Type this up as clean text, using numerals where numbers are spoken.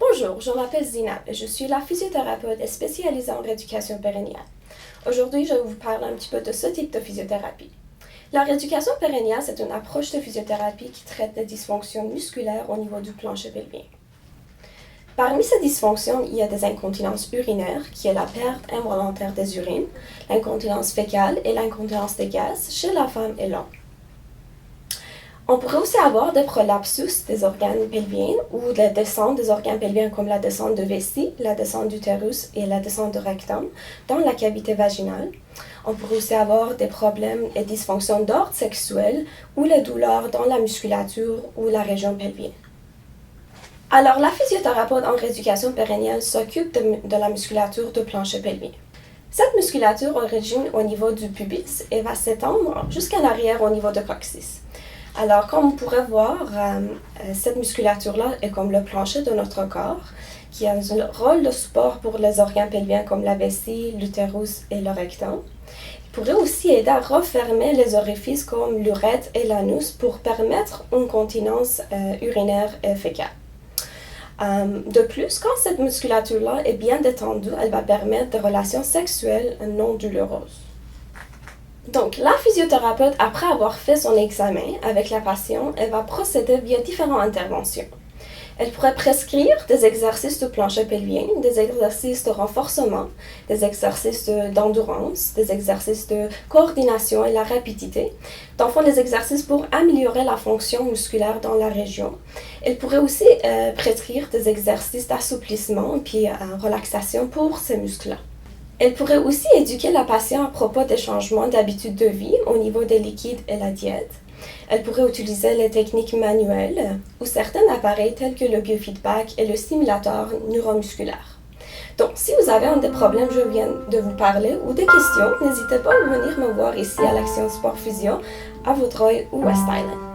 Bonjour, je m'appelle Zinab et je suis la physiothérapeute spécialisée en rééducation périnéale. Aujourd'hui, je vais vous parler un petit peu de ce type de physiothérapie. La rééducation périnéale, c'est une approche de physiothérapie qui traite des dysfonctions musculaires au niveau du plancher pelvien. Parmi ces dysfonctions, il y a des incontinences urinaires, qui est la perte involontaire des urines, l'incontinence fécale et l'incontinence des gaz chez la femme et l'homme. On pourrait aussi avoir des prolapsus des organes pelviens ou la descente des organes pelviens comme la descente de vessie, la descente d'utérus et la descente de rectum dans la cavité vaginale. On pourrait aussi avoir des problèmes et dysfonctions d'ordre sexuel ou les douleurs dans la musculature ou la région pelvienne. Alors, la physiothérapeute en rééducation périnéale s'occupe de la musculature du plancher pelvien. Cette musculature origine au niveau du pubis et va s'étendre jusqu'à l'arrière au niveau du coccyx. Alors, comme on pourrait voir, cette musculature-là est comme le plancher de notre corps, qui a un rôle de support pour les organes pelviens comme la vessie, l'utérus et le rectum. Il pourrait aussi aider à refermer les orifices comme l'urètre et l'anus pour permettre une continence urinaire et fécale. De plus, quand cette musculature-là est bien détendue, elle va permettre des relations sexuelles non douloureuses. Donc, la physiothérapeute, après avoir fait son examen avec la patiente, elle va procéder via différentes interventions. Elle pourrait prescrire des exercices de plancher pelvien, des exercices de renforcement, des exercices d'endurance, des exercices de coordination et la rapidité, d'enfin des exercices pour améliorer la fonction musculaire dans la région. Elle pourrait aussi prescrire des exercices d'assouplissement puis relaxation pour ces muscles-là. Elle pourrait aussi éduquer la patiente à propos des changements d'habitude de vie au niveau des liquides et la diète. Elle pourrait utiliser les techniques manuelles ou certains appareils tels que le biofeedback et le stimulateur neuromusculaire. Donc, si vous avez un des problèmes que je viens de vous parler ou des questions, n'hésitez pas à venir me voir ici à l'Action Sport Physio à Vaudreuil ou West Island.